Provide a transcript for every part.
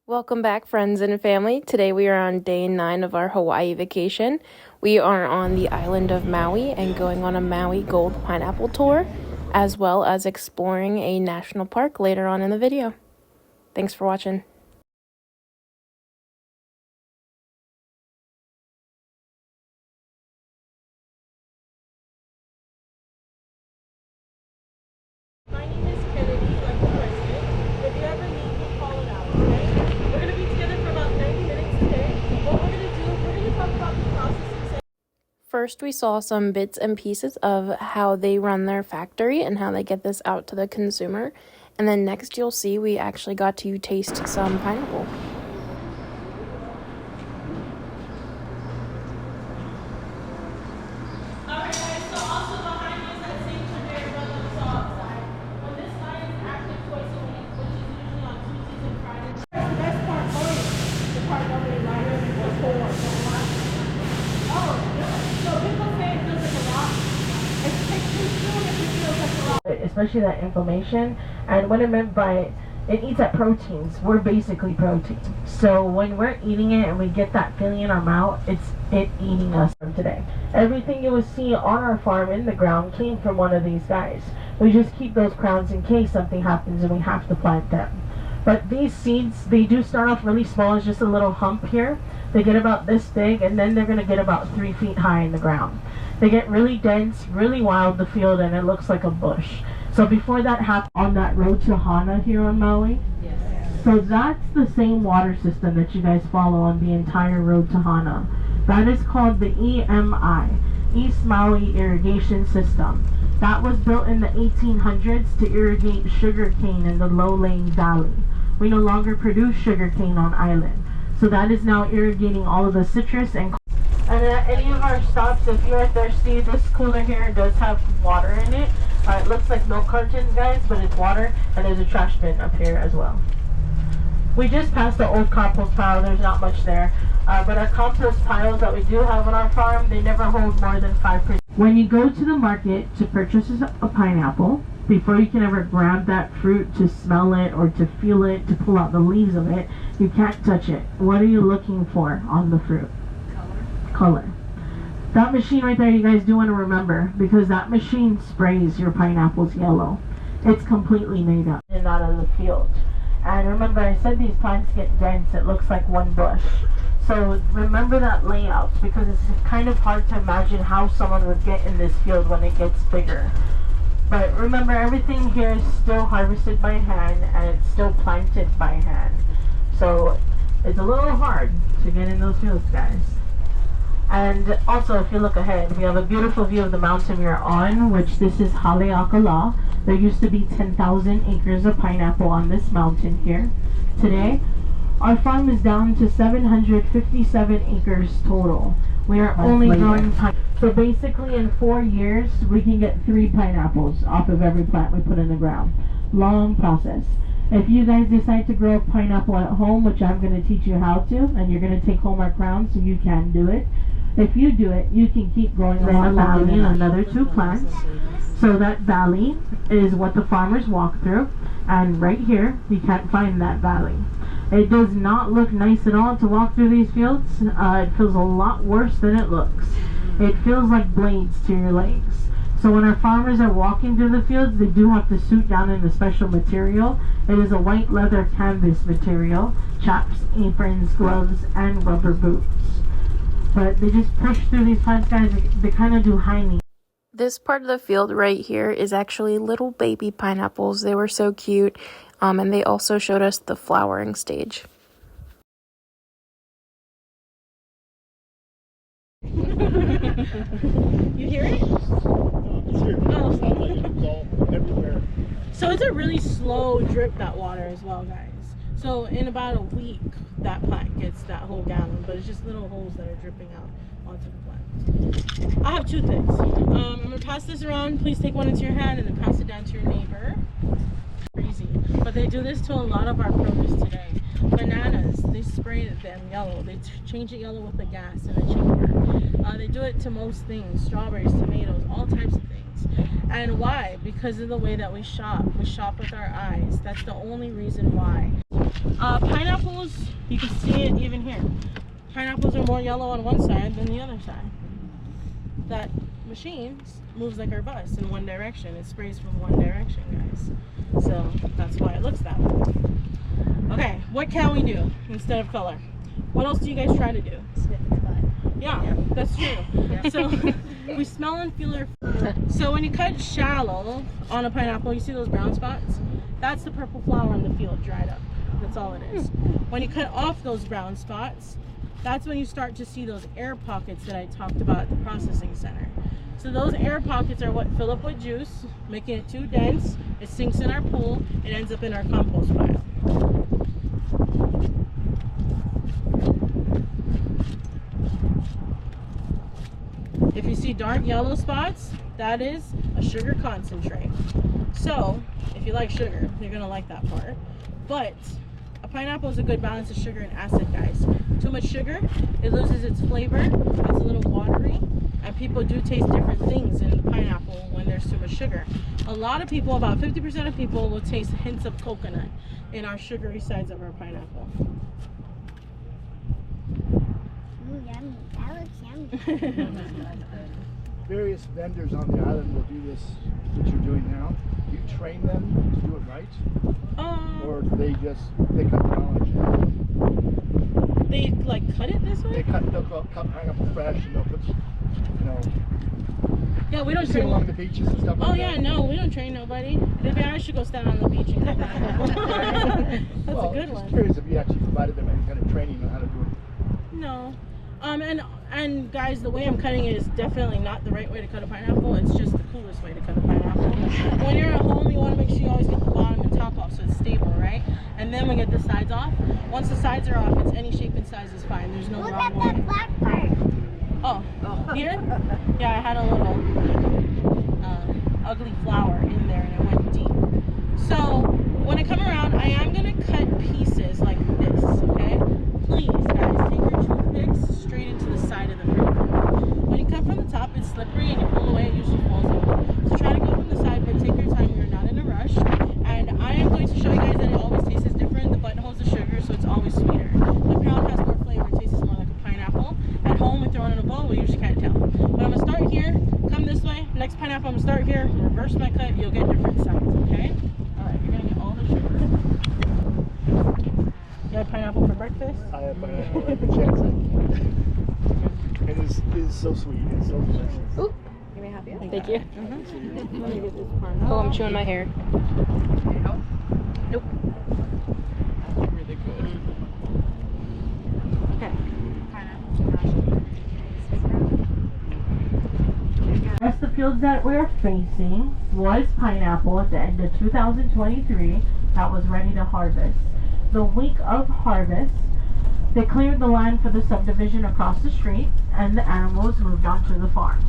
Welcome back, friends and family. Today we are on day 9 of our Hawaii vacation. We are on the island of Maui and going on a Maui Gold Pineapple tour, as well as exploring a national park later on in the video. Thanks for watching. My name is Kennedy, like the president. If you ever need me, call it out, okay? We're going to be together for about 90 minutes today. What we're going to do, we're going to talk about the processes. First, we saw some bits and pieces of how they run their factory and how they get this out to the consumer. And then next, you'll see we actually got to taste some pineapple. Alright guys, so also behind me is that same conveyor belt that we saw outside. When this line is active twice a week, which is usually on Tuesdays and Fridays. The best part for you, the part nobody likes was forward. Oh, good. So people say it feels like a rock. It takes too soon if it feels like a rock. Especially that inflammation, and what I meant by it eats at proteins. We're basically protein. So when we're eating it and we get that feeling in our mouth, it's it eating us from today. Everything you will see on our farm in the ground came from one of these guys. We just keep those crowns in case something happens and we have to plant them. But these seeds, they do start off really small. It's just a little hump here. They get about this big, and then they're going to get about 3 feet high in the ground. They get really dense, really wild, the field, and it looks like a bush. So before that happened on that road to Hana here on Maui, so that's the same water system that you guys follow on the entire road to Hana. That is called the EMI, East Maui Irrigation System. That was built in the 1800s to irrigate sugarcane in the low-lying valley. We no longer produce sugarcane on island. So that is now irrigating all of the citrus and at any of our stops, if you're thirsty, this cooler here does have water in it. It looks like milk cartons, guys, but it's water, and there's a trash bin up here as well. We just passed the old compost pile. There's not much there. But our compost piles that we do have on our farm, they never hold more than 5%. When you go to the market to purchase a pineapple, before you can ever grab that fruit to smell it or to feel it, to pull out the leaves of it, you can't touch it. What are you looking for on the fruit? Color. That machine right there, you guys do want to remember, because that machine sprays your pineapples yellow. It's completely made up and out of the field. And remember, I said these plants get dense. It looks like one bush. So remember that layout, because it's kind of hard to imagine how someone would get in this field when it gets bigger. But remember, everything here is still harvested by hand, and it's still planted by hand. So it's a little hard to get in those fields, guys. And also, if you look ahead, we have a beautiful view of the mountain we are on, which this is Haleakala. There used to be 10,000 acres of pineapple on this mountain here. Today, our farm is down to 757 acres total. We are only growing pineapple. So basically, in 4 years, we can get 3 pineapples off of every plant we put in the ground. Long process. If you guys decide to grow a pineapple at home, which I'm going to teach you how to, and you're going to take home our crowns, so you can do it. If you do it, you can keep growing the valley and another 2 plants. So that valley is what the farmers walk through, and right here, you can't find that valley. It does not look nice at all to walk through these fields. It feels a lot worse than it looks. It feels like blades to your legs. So when our farmers are walking through the fields, they do have to suit down in a special material. It is a white leather canvas material, chaps, aprons, gloves, and rubber boots. But they just push through these plants, guys. They kind of do high knees. This part of the field right here is actually little baby pineapples. They were so cute, and they also showed us the flowering stage. You hear it? It's here. Oh. It's not like it's all everywhere. So it's a really slow drip, that water as well, guys. So in about a week, that plant gets that whole gallon, but it's just little holes that are dripping out onto the plant. I have 2 things. I'm gonna pass this around. Please take one into your hand and then pass it down to your neighbor. Crazy, but they do this to a lot of our produce today. Bananas, they spray them yellow. They change it yellow with the gas in a chamber. They do it to most things: strawberries, tomatoes, all types of things. And why? Because of the way that we shop. We shop with our eyes. That's the only reason why. Pineapples, you can see it even here. Pineapples are more yellow on one side than the other side. That machine moves like our bus in one direction. It sprays from one direction, guys. So that's why it looks that way. Okay, what can we do instead of color? What else do you guys try to do? Sniff its butt. Yeah, that's true. So we smell and feel their food. So when you cut shallow on a pineapple, you see those brown spots? That's the purple flower in the field dried up. That's all it is. When you cut off those brown spots, that's when you start to see those air pockets that I talked about at the processing center. So those air pockets are what fill up with juice, making it too dense. It sinks in our pool. It ends up in our compost pile. If you see dark yellow spots, that is a sugar concentrate. So if you like sugar, you're gonna like that part. But a pineapple is a good balance of sugar and acid, guys. Too much sugar, it loses its flavor. It's a little watery, and people do taste different things in the pineapple when there's too much sugar. A lot of people, about 50% of people, will taste hints of coconut in our sugary sides of our pineapple. Ooh, yummy. That looks yummy. Various vendors on the island will do this, what you're doing now. Do you train them to do it right? Or do they just pick up knowledge? They like cut it this way? They'll cut pineapple fresh and they'll put, you know, Yeah, we don't sit train along the beaches and stuff like Oh that. yeah, no, we don't train nobody. Maybe I should go stand on the beach and cut that. That's Well, a good just one. curious if you actually provided them any kind of training on how to do it. No. And guys, the way I'm cutting it is definitely not the right way to cut a pineapple. It's just the coolest way to cut a pineapple. When you're at home, you want to make sure you always get the bottom and top off so it's stable, right? And then we get the sides off. Once the sides are off, it's any shape and size is fine. There's no Look wrong at way. that black part. Oh, here? Yeah, I had a little ugly flower in there and it went deep. So when I come around, I am going to cut pieces like this, okay? Please, guys, take your toothpicks straight into the side of the fruit. When you cut from the top, it's slippery and you pull away, it usually falls off. So try to go from the side, but take your time. You're not in a rush. And I am going to show you guys that it always tastes different. The button holds the sugar, so it's always sweeter. The crown has more flavor. It tastes more like a pineapple. At home, we throw it in a bowl. We usually can't tell. But I'm going to start here, come this way. Next pineapple, I'm going to start here, reverse my cut. You'll get different sides, okay? All right, you're going to get all the sugar. You had pineapple for breakfast? I have pineapple every chance I It is so sweet. It's so delicious. Ooh, Can we help you? thank you. Let me get this part. Oh, I'm chewing my hair. Nope. Really good. Okay. That's the fields that we're facing was pineapple at the end of 2023 that was ready to harvest. The week of harvest, they cleared the land for the subdivision across the street and the animals moved onto the farm.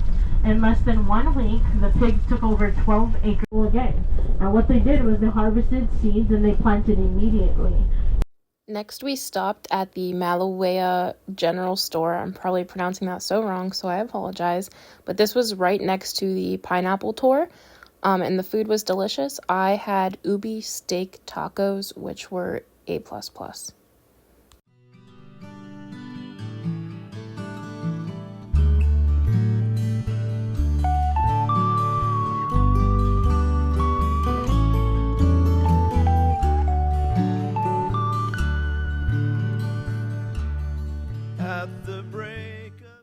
In less than 1 week, the pigs took over 12 acres again. And what they did was they harvested seeds and they planted immediately. Next, we stopped at the Maui General Store. I'm probably pronouncing that so wrong, so I apologize. But this was right next to the pineapple tour, and the food was delicious. I had ubi steak tacos, which were A++.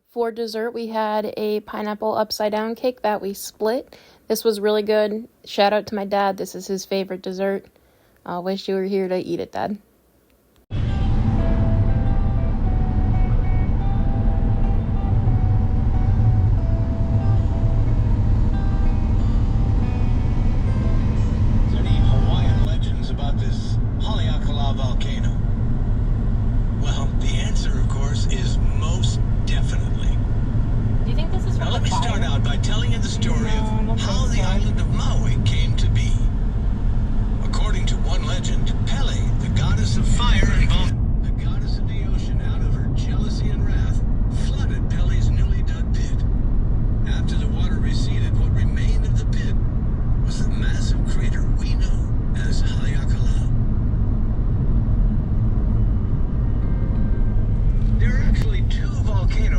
For dessert, we had a pineapple upside down cake that we split. This was really good. Shout out to my dad. This is his favorite dessert. I wish you were here to eat it, Dad. There any Hawaiian legends about this Haleakala volcano? Well, the answer, of course, is most definitely. Do you think this is Now let me start out by telling you the story of how the island of Maui came to be. According to one legend, Pele, the goddess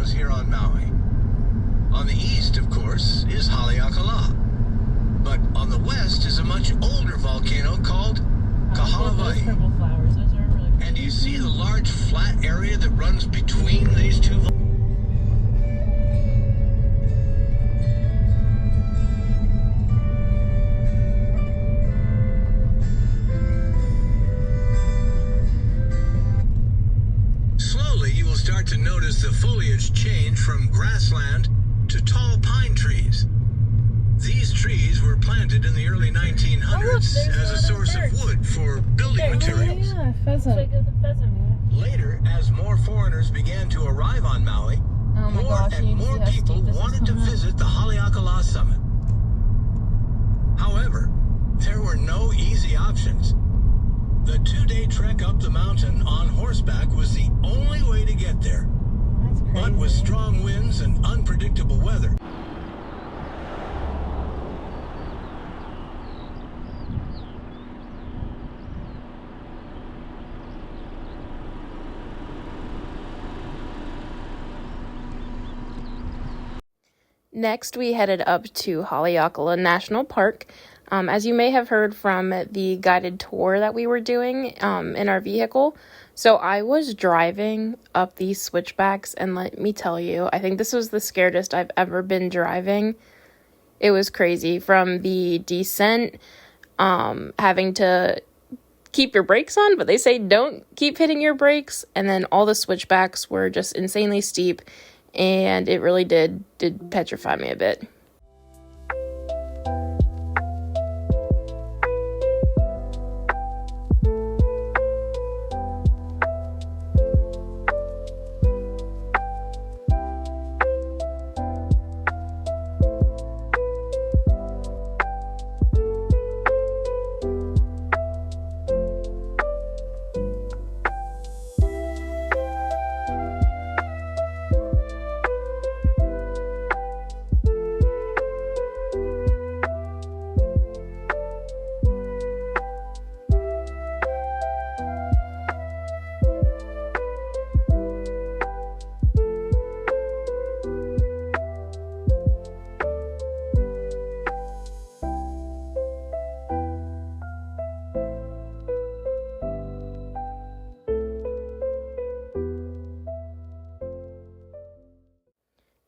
volcanoes here on Maui. On the east, of course, is Haleakala. But on the west is a much older volcano called Kahalavai. Purple flowers. Those are really And do you see the large flat area that runs between these two volcanoes? Slowly, you will start to notice the foliage change from grassland to tall pine trees. These trees were planted in the early 1900s as a source of wood for building materials. yeah, pheasant. Check out the pheasant, yeah. Later, as more foreigners began to arrive on Maui, Oh my more gosh, and you need to more see how people steep this is wanted to coming up. visit the Haleakala summit. However, there were no easy options. The 2-day trek up the mountain on horseback was the only way to get there. That's crazy. But with strong winds and unpredictable weather, Next, we headed up to Haleakala National Park. As you may have heard from the guided tour that we were doing in our vehicle. So I was driving up these switchbacks, and let me tell you, I think this was the scariest I've ever been driving. It was crazy. From the descent, having to keep your brakes on, but they say don't keep hitting your brakes, and then all the switchbacks were just insanely steep, and it really did petrify me a bit.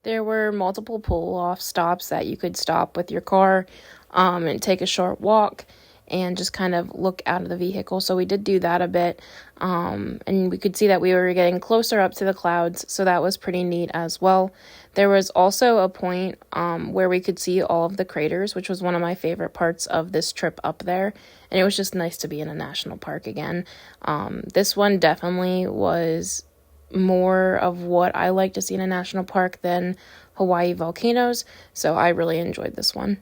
There were multiple pull-off stops that you could stop with your car and take a short walk and just kind of look out of the vehicle. So we did do that a bit, and we could see that we were getting closer up to the clouds, so that was pretty neat as well. There was also a point where we could see all of the craters, which was one of my favorite parts of this trip up there, and it was just nice to be in a national park again. This one definitely was more of what I like to see in a national park than Hawaii volcanoes, so I really enjoyed this one.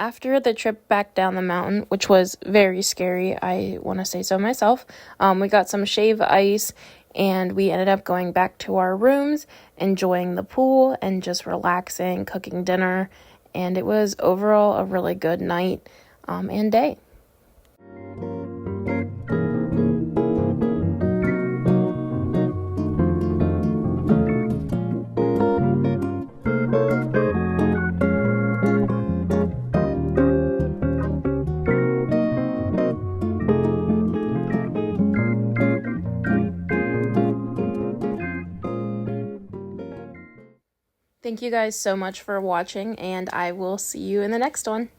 After the trip back down the mountain, which was very scary, I want to say so myself, we got some shave ice and we ended up going back to our rooms, enjoying the pool and just relaxing, cooking dinner, and it was overall a really good night and day. Thank you guys so much for watching, and I will see you in the next one.